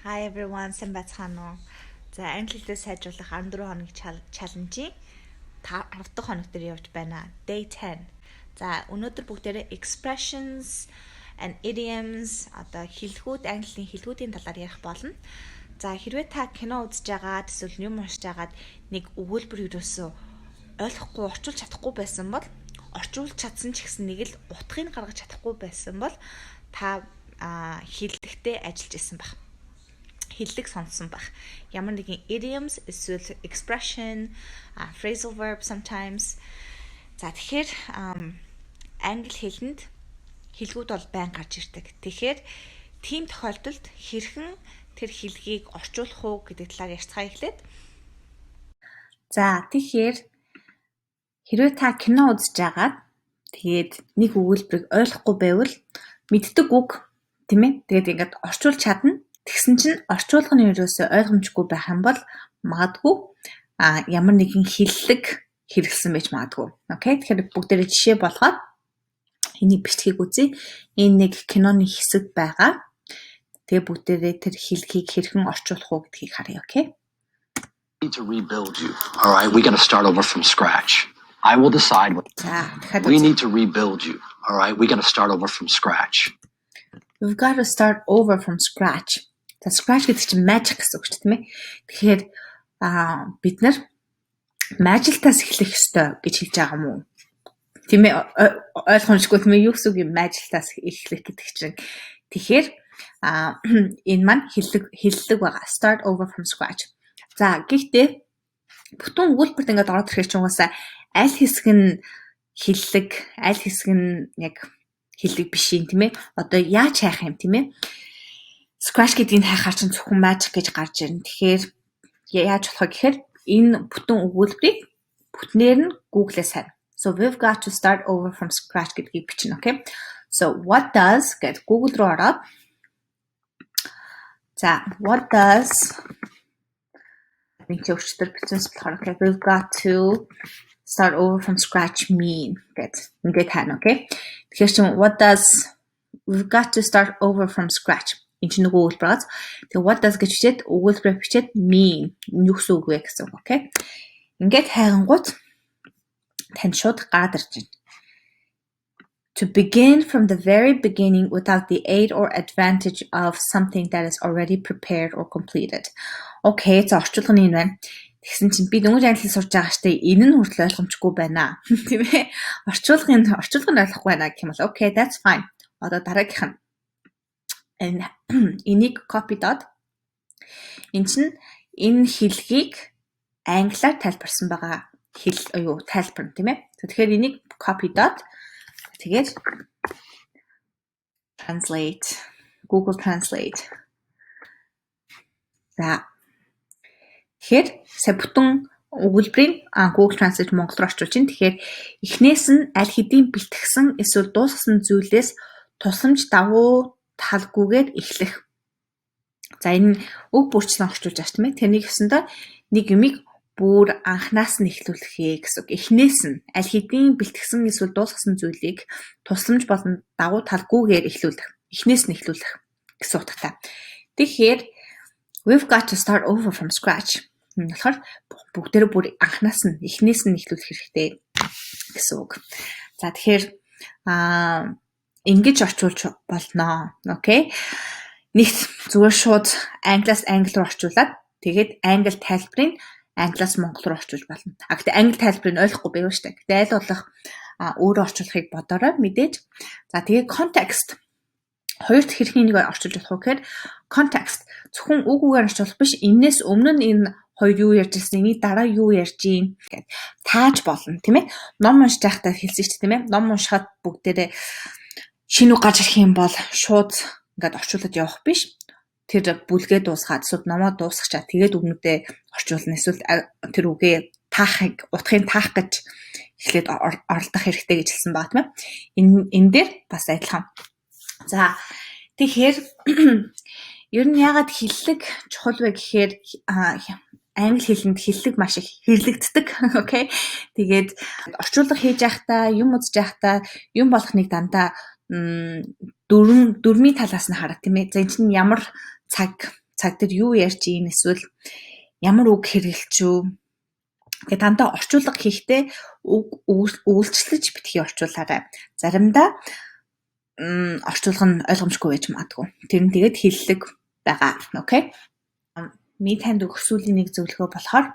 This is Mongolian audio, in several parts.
Hi everyone, сайн байцгаана уу? За, англи хэлээ сайжруулах 14 хоногийн чаленжийн 10 дахь хоног дээр явж байна. Day 10. За, өнөөдөр бүгдээрээ expressions and idioms одоо хэлхүүд, английн хэлхүүдийн талаар ярих болно. За, хэрвээ та кино үзэж байгаад эсвэл юм уншиж байгаад нэг өгүүлбэр юусоо ойлгохгүй, орчуулж чадахгүй байсан бол орчуулж чадсан ч гэсэн нэг л утгыг гаргаж чадахгүй байсан бол та хэллэгтээ ажиллаж исэн баг. Хэллэг сонссон байх. Ямар нэгэн idioms, эсвэл expression, phrasal verb sometimes. За тэгэхээр англи хэлэнд хэлгүүд бол байн гарч ирдэг. Тэгэхээр тийм тохиолдолд хэрхэн тэр хэлгийг орчуулах уу гэдэг талаар ярьцгаая эхлээд. За тэгэхээр хэрвээ та кино үзэж байгаад тэгээд нэг өгүүлбэрийг ойлгохгүй байвал мэддэг үг тийм ээ. Тэгээд ингээд орчуулж чадна. Тэгсэн чинь орчуулгын ерөөсөө ойлгомжгүй байх юм бол магадгүй ямар нэгэн хэллэг хэрэглэсэн байж магадгүй. Окей. Тэгэхээр бүгдээрээ жишээ болгоод энийг бичгийг үзье. Энэ нэг киноны хэсэг байгаа. Тэгээ бүгдээрээ тэр хэлхийг хэрхэн орчуулах уу гэдгийг харъя, окей? Need to rebuild you. All right, we're going to start over from scratch. I will decide what we need to rebuild you. All right, we're going to start over from scratch. We've got to start over from scratch. За scratch гэдэг чинь magic гэсэн үг шүү дээ, тийм ээ. Тэгэхээр бид нар magic-таас эхлэх ёстой гэж хэлж байгаа юм уу? Тийм ээ, ойлгомжгүй тийм ээ, юу гэсэн үг юм magic-таас эхлэх гэдэг чинь. Тэгэхээр энэ маань хэллэг байгаа. Start over from scratch. За гэхдээ бүтэн өгүүлбэрт ингээд ороод ирэхэд ч угаасаа аль хэсэг нь хэллэг, аль хэсэг нь яг хэллэг биш юм тийм ээ. Одоо яаж хайх юм тийм ээ? Scratch гэдгийг хайхаар чинь зөвхөн magic гэж гарч ирнэ. Тэгэхээр яаж болох вэ гэхээр энэ бүтэн өгүүлбэрийг бүтнээр нь Google-ээс харна. So we've got to start over from scratch гэдгийг бичнэ, okay? So what does гэд Google руу ороод за what does өчтөр бичсэн болохоор okay, we've got to start over from scratch mean гэд ингээд харна, okay? Тэгэхээр чинь what does we've got to start over from scratch энэ чинь нөгөө өгүүлбэр байгаа. Тэгээ what does гэж бичээд өгүүлбэрээ бичээд mean юу гэсэн үг вэ гэсэн үг, okay? Ингээд хайгангууд тань шууд гараад ирж байна. To begin from the very beginning without the aid or advantage of something that is already prepared or completed. Okay, за орчуулга нь энэ байна. Тэгсэн чинь би дөнгөж англи сурж байгаа штэ энэ нь хүртэл ойлгомжгүй байна. Тийм ээ. Орчуулгыг ойлгохгүй байна гэх юм бол okay, that's fine. Одоо дараагийнх нь энийг копидоод эн чинь энэ хэлхийг англиар тайлбарсан байгаа тайлбар нь тийм ээ. Тэгэхээр энийг копидоод тэгээд translate Google Translate. За тэгэхээр сая бүтэн өгүүлбэрийн Google Translate монгол руу орчуулж байна. Тэгэхээр эхнээс нь аль хэдийн бэлтгэсэн эсвэл дуусгасан зүйлээс тусламж давуу талгүйгээр эхлэх. За энэ үг бүрчлэн орчуулж байгаа тийм ээ. Тэрнийг өсөндөө нэг юмыг бүр анханаас нь эхлүүлэхээ гэсэн үг. Эхнээс нь аль хэдийн бэлтгэсэн эсвэл дуусгасан зүйлийг тусламж болон давуу талгүйгээр эхлүүлэх. Эхнээс нь эхлүүлэх гэсэн утгатай. Тэгэхээр we've got to start over from scratch. Тэгэхээр бүгдээрээ бүр анханаас нь эхнээс нь эхлүүлэх хэрэгтэй гэсэн үг. За тэгэхээр ингэж орчуулж болно. Окей. Нэгт зүгээр шууд англиас англи руу орчуулад тэгээд англи тайлбарыг англиас монгол руу орчуулж болно. Гэхдээ англи тайлбарыг ойлгохгүй байв штэ. Гэхдээ аль болох өөрөө орчуулахыг бодорой мэдээж. За тэгээд context хоёрт хэрхэн энийг орчуулж болох вэ гэхээр context зөвхөн үг үгээр орчуулах биш. Энээс өмнө нь энэ хоёр юу ярьж ирсэн, эний дараа юу ярьж ийн гэд тааж болно тийм ээ. Ном уншиж байхдаа хэлсэн шүү дээ тийм ээ. Ном уншихад бүгдээрээ шинэ үг гарч ирэх юм бол шууд ингээд орчуулад явах биш. Тэр бүлгээ дуусгаад эсвэл номоо дуусгачаа тэгээд үгнүүдээ орчуулна. Эсвэл тэр үгээ утгыг таах гэж эхлээд оролдох хэрэгтэй гэж хэлсэн байгаа тийм ээ. Энэ дээр бас адилхан. За тэгэхээр ер нь яагаад хэллэг чухал вэ гэхээр англи хэлэнд хэллэг маш их хэрлэгддэг. Окей. Тэгээд орчуулга хийж байхдаа, юм үзэж байхдаа, юм болгохныг дандаа дөрмийн талаас нь хараад тийм ээ. За энэ чинь ямар цаг цаг дээр юу ярьж ийн эсвэл ямар үг хэрэглэж үү. Гэхдээ дандаа орчуулга хийхдээ үг үйлчлэж битгий орчуулаарай. Заримдаа орчуулга нь ойлгомжгүй байж магадгүй. Тэр нь тэгээд хэллэг байгаа. Окей. Ми танд өгөх сүүлийн нэг зөвлөгөө болохоор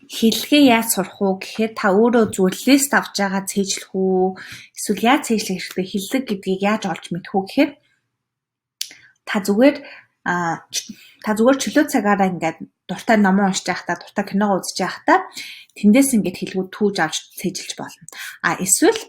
хэллэгээ яаж сурах уу гэхээр та өөрөө зүгээр лист авч байгаа цээжлэх үү эсвэл яаж цээжлэх хэрэгтэй хэллэг гэдгийг яаж олж мэдэх үү гэхээр та зүгээр чөлөө цагаараа ингээд дуртай ном уншиж байхдаа дуртай кино үзэж байхдаа тэндээс ингээд хэлгүүд түүж авч цээжилж болно. Эсвэл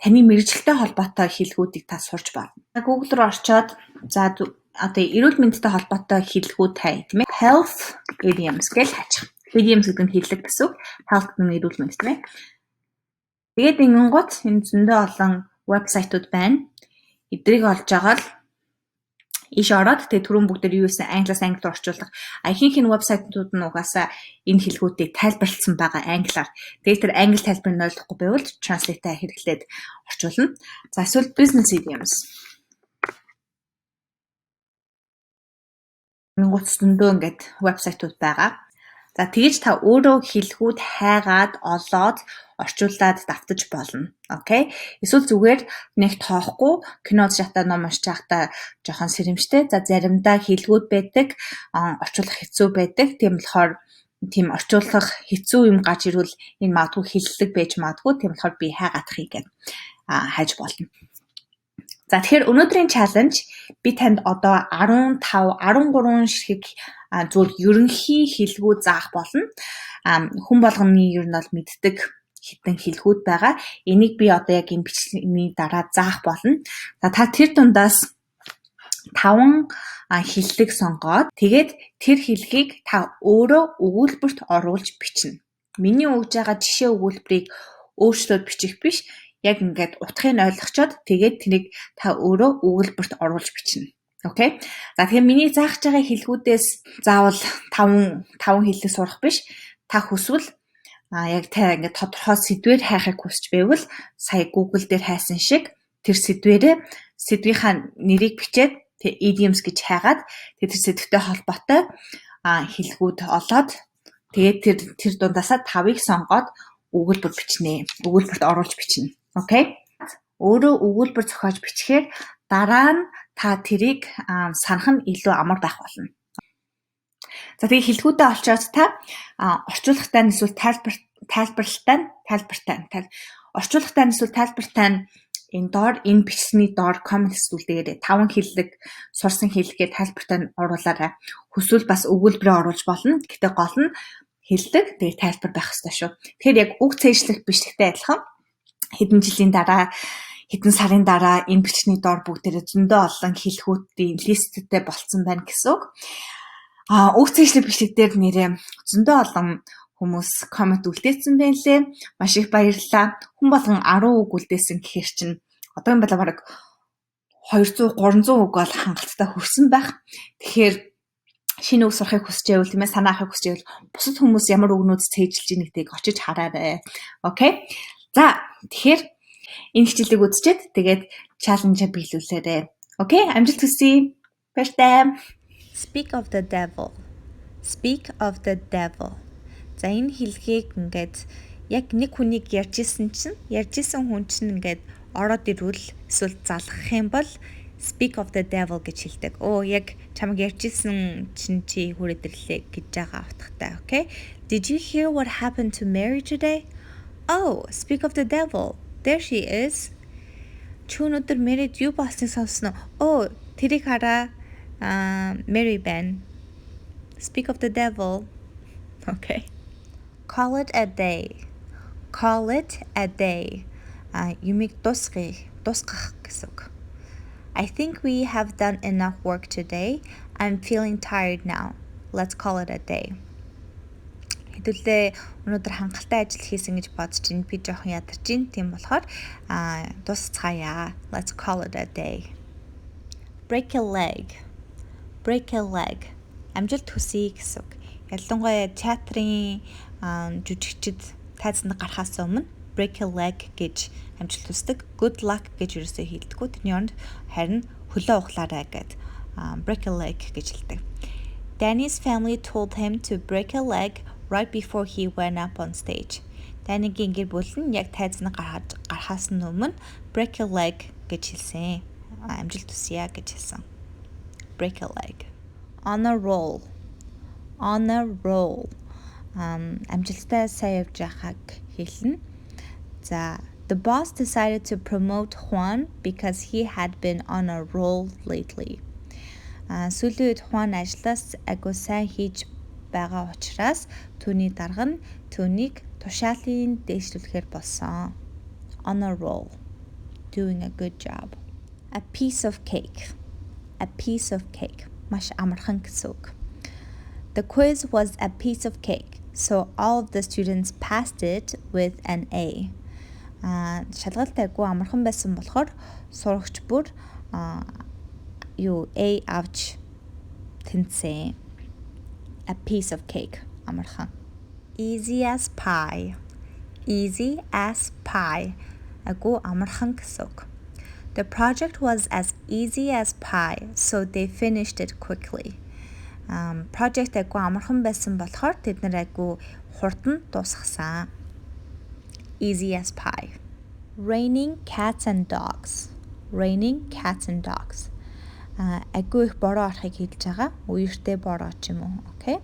таны мэргэжилтэй холбоотой хэлгүүдийг та сурч болно. Google руу орчоод одоо эрүүл мэндтэй холбоотой хэллэгүүд тай тийм ээ. Health idioms гэж хаачих. Idioms гэдэг нь хэллэг гэсэн үг. Health гэдэг нь эрүүл мэнд тийм ээ. Тэгээд ингэнгუთ энэ зөндөө олон вебсайтууд байна. Эдрийг олж байгаа л иш ороод тэгээд түрүүн бүгдээр юу гэсэн англиас англи руу орчуулдаг. Ихэнх нь вебсайтууд нь угаасаа энэ хэлгүүдийг тайлбарлсан байгаа англиар. Тэгээд тэр англи тайлбарыг ойлгохгүй байвал translate-аа хэрэглээд орчуулна. За эсвэл business idioms. Тэнгуут зөндөө ингээд вебсайтууд байгаа. За тэгэж та өөрөө хэлгүүд хайгаад олоод орчуулад давтаж болно. Окей. Эсвэл зүгээр нэг тоохгүй кино үзэж байхдаа ном уншиж байхдаа жоохон сэрэмжтэй. За заримдаа хэлгүүд байдаг, орчуулах хэцүү байдаг. Тийм болохоор тийм орчуулах хэцүү юм гарч ирвэл энэ магадгүй хэллэг байж магадгүй. Тийм болохоор би хайгаадахыг гээд хайж болно. За тэгэхээр өнөөдрийн чаленж би танд одоо 15, 13 ширхэг зүгээр ерөнхий хэлгүүд заах болно. Хүн болгоны ер нь бол мэддэг хитэн хэлгүүд байгаа. Энийг би одоо яг энэ бичлэгийн дараа заах болно. За та тэр дундаас 5 хэллэг сонгоод тэгээд тэр хэллэгийг та өөрөө өгүүлбэрт оруулж бичнэ. Миний өгж байгаа жишээ өгүүлбэрийг өөрчлөөд бичих биш. Яг ингээд утгыг ойлгочоод тэгээд тэрийг та өөрөө өгүүлбэрт оруулж бичнэ. Окей. За тэгэхээр миний заах байгаа хэлгүүдээс заавал 5 хэллэг сурах биш. Та хүсвэл яг та ингээд тодорхой сэдвээр хайхыг хүсч байвал сая Google дээр хайсан шиг тэр сэдвийнхаа нэрийг бичээд idioms гэж хайгаад тэр сэдвтэй холбоотой хэлгүүд олоод тэгээд тэр дундаасаа 5-ыг сонгоод өгүүлбэр бичнэ. Өгүүлбэрт оруулж бичнэ. Окей. Өөрөө өгүүлбэр зохиож бичихээр дараа нь та тэрийг санах нь илүү амар байх болно. За тэгээ хэлгүүдээ олчоод та орчуулгатай эсвэл орчуулгатай эсвэл тайлбартай энэ доор энэ бичсний доор коммент зүйлдээрээ 5 хэллэг сурсан хэллэгээ тайлбартай нь оруулаарай. Хүсвэл бас өгүүлбэрээ оруулж болно. Гэхдээ гол нь хэллэг тэгээ тайлбар байх хэрэгтэй шүү. Тэгэхээр яг үг цээжлэх бичлэгтэй адилхан хэдэн жилийн дараа хэдэн сарын дараа энэ бичний доор бүгдээрээ зөндөө олон хэлхүүдийн листтэй болцсон байна гэсэн үг. Үг цээжлэх бичлэг дээр нэрээ зөндөө олон хүмүүс коммент үлдээсэн байна лээ. Маш их баярлалаа. Хүн болгон 10 үг үлдээсэн гэхээр чинь одоо энэ бараг 200 300 үг бол хангалттай хүрсэн байх. Тэгэхээр шинэ үг сурахыг хүсэж байвал тийм ээ санаа авахыг хүсэж байвал бусад хүмүүс ямар үгнүүд цээжилж ийн гэдгийг очиж хараарай. Окей. За тэгэхээр энэ хичээлийг үзчихэд тэгээд чаленжаа биелүүлээрэй. Окей, амжилт хүсье. Баярлалаа. Speak of the devil. Speak of the devil. За энэ хэлгийг ингээд яг нэг хүнийг ярьжсэн хүн чинь ингээд ороод ирвэл эсвэл залгах юм бол speak of the devil гэж хэлдэг. Яг чамаг ярьжсэн чинь чи хүрээд ирлээ гэж байгаа утгатай. Okay? Did you hear what happened to Mary today? Oh, speak of the devil. There she is. Чөнөөдөр Мэри юу болсныг сонсноо. Тэрийг хараа. Mary Ben. Speak of the devil. Okay. Call it a day. Call it a day. Юмыг дуусгах гэсэн үг. I think we have done enough work today. I'm feeling tired now. Let's call it a day. Хэдүүлээ өнөөдөр хангалттай ажил хийсэн гэж бодож чинь би жоохон ядарч чинь тийм болохоор дуусцгаая. Let's call it a day. Break a leg. Break a leg. Амжилт хүсье гэсэн үг. Ялангуяа театрын жүжигчид тайзанд гарахаас өмнө break a leg гэж амжилт хүсдэг. Good luck гэж юусоо хэлдэггүй. Тэрний оронд харин хөлөө ухлаарай гэд break a leg гэж хэлдэг. Danny's family told him to break a leg right before he went up on stage. Danny-гийн гэр бүл нь яг тайзнаа гарахаас өмнө break a leg гэж хэлсэн. Амжилт хүсье гэж хэлсэн. Break a leg. On a roll. On a roll. Амжилттай сайн явж байгааг хэлнэ. За, the boss decided to promote Juan because he had been on a roll lately. Сүүлийн үед Juan ажлаас агуу сайн хийж байгаа учраас түүний дарга нь түүнийг тушаалын дээшлүүлэхээр болсон. On a roll. Doing a good job. A piece of cake. A piece of cake. Маш амархан гэсэн үг. The quiz was a piece of cake, so all of the students passed it with an A. Шалгалт агуу амархан байсан болохоор сурагч бүр A авч тэнцсэн. A piece of cake. Амархан. Easy as pie. Easy as pie. Агуу амархан гэсэн үг. The project was as easy as pie, so they finished it quickly. Project агуу амархан байсан болохоор тэд нар агуу хурдан дуусгасан. Easy as pie. Raining cats and dogs. Raining cats and dogs. Агуу их бороо орохыг хэлж байгаа. Үертэй бороо ч юм уу. Okay?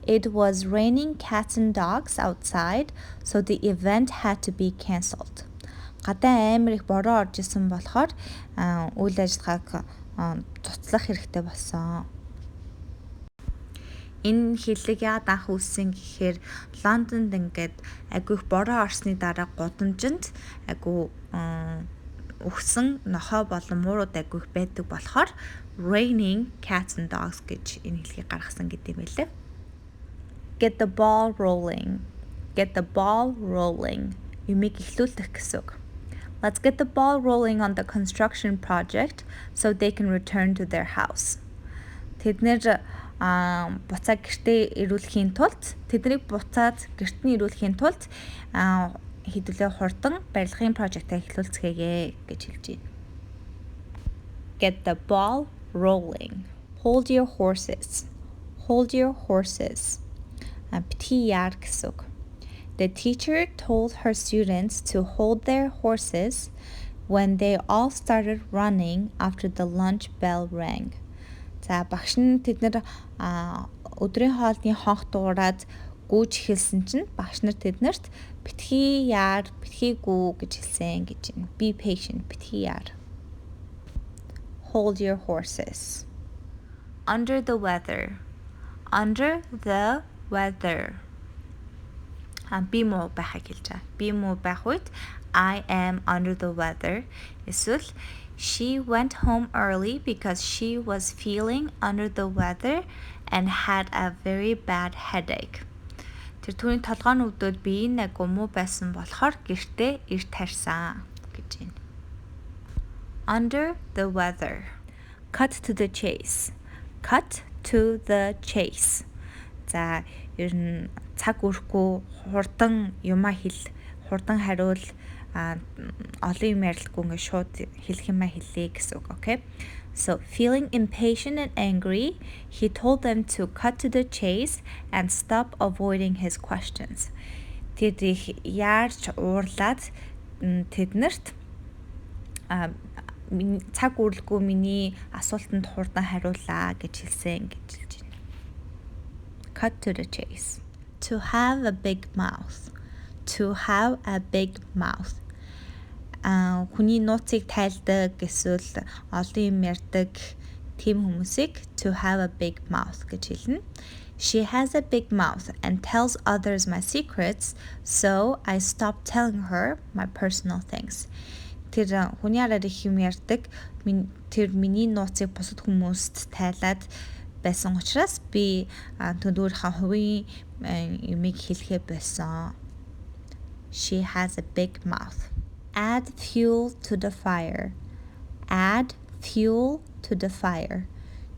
It was raining cats and dogs outside, so the event had to be cancelled. Гадаа амар их бороо орж исэн болохоор үйл ажиллагааг цуцлах хэрэгтэй болсон. Энэ хэллэг яагаад анх үүссэн гэхээр Лондонд ингээд агуу их бороо орсны дараа гудамжинд агуу өгсөн нохой болон муурууд агуу их байдаг болохоор raining cats and dogs гэж энэ хэлхийг гаргасан гэдэг юм байлээ. Get the ball rolling. Get the ball rolling. Юмыг эхлүүлэх гэсэн үг. Let's get the ball rolling on the construction project so they can return to their house. Тэд нэр буцаа гэртээ ирүүлэхийн тулд тэднийг буцаад гэрт нь ирүүлэхийн тулд хэдүүлээ хурдан барилгын прожектыг эхлүүлцгээе гэж хэлж байна. Get the ball rolling. Hold your horses. Hold your horses. Битгий яар гэсэн үг. The teacher told her students to hold their horses when they all started running after the lunch bell rang. За багш нь тэднэр өдрийн хоолны хонх дуурайд гүйж эхэлсэн чинь багш нар тэднэрт битгий яар, битгий гүү гэж хэлсэн гэж байна. Be patient, битгий яар. Hold your horses. Under the weather. Under the weather. Би муу байхыг хэлж байгаа. Би муу байх үед I am under the weather. Эсвэл she went home early because she was feeling under the weather and had a very bad headache. Тэр түүний толгойн өвдөд би нэг муу байсан болохоор гэртээ эрт харьсан гэж байна. Under the weather. Cut to the chase. Cut to the chase. За ер нь цаг үрхгүй хурдан юмаа хурдан хариул олон юм ярилгүй ингээд шууд хэлэх юмаа хэлье гэсэн үг. Okay? So feeling impatient and angry, he told them to cut to the chase and stop avoiding his questions. Тэд их яарч уурлаад тэднэрт цаг үрэлгүй миний асуултанд хурдан хариуллаа гэж хэлсэн гэж хэлж байна. Cut to the chase. To have a big mouth. To have a big mouth. Хүний нууцыг тайлдаг эсвэл олон юм ярьдаг тийм хүмүүсийг to have a big mouth гэж хэлнэ. She has a big mouth and tells others my secrets, so I stopped telling her my personal things. Тэр хүний араар их юм ярьдаг. Тэр миний нууцыг бусад хүмүүст тайлаад байсан учраас би төдөрхөн хувийн юмыг хэлэхээ байсан. She has a big mouth. Add fuel to the fire. Add fuel to the fire.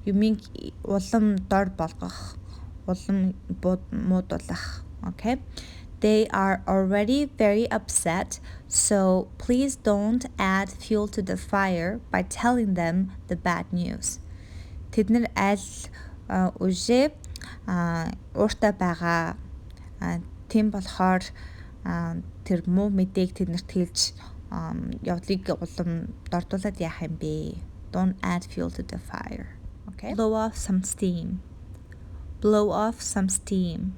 Юмыг улам дор болгох, улам муудуулах. Okay? They are already very upset, so please don't add fuel to the fire by telling them the bad news. тэд нар аль үжээ ууртай байгаа. Тийм болохоор тэр муу мэдээг тэднэрт хэлж явдлыг улам дордуулаад яах юм бэ? Don't add fuel to the fire. Okay? Blow off some steam. Blow off some steam.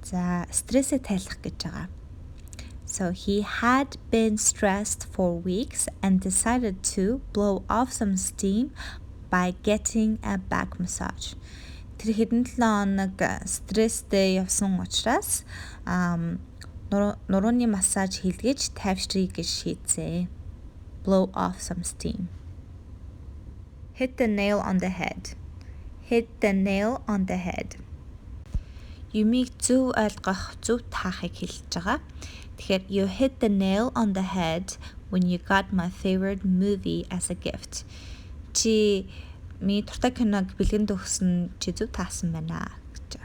За, стрессээ тайлах гэж байгаа. So he had been stressed for weeks and decided to blow off some steam by getting a back massage. Тэр хэдэн 7 хоног стресстэй явсан учраас нурууны массаж хийлгэж тайвшрыг гэж шийдсэн. Blow off some steam. Hit the nail on the head. Hit the nail on the head. Юмыг зөв ойлгох, зөв таахыг хэлж байгаа. Тэгэхээр you hit the nail on the head when you got my favorite movie as a gift. Чи миний дуртай киног бэлгэнд өгсөн чи зөв таасан байна гэж.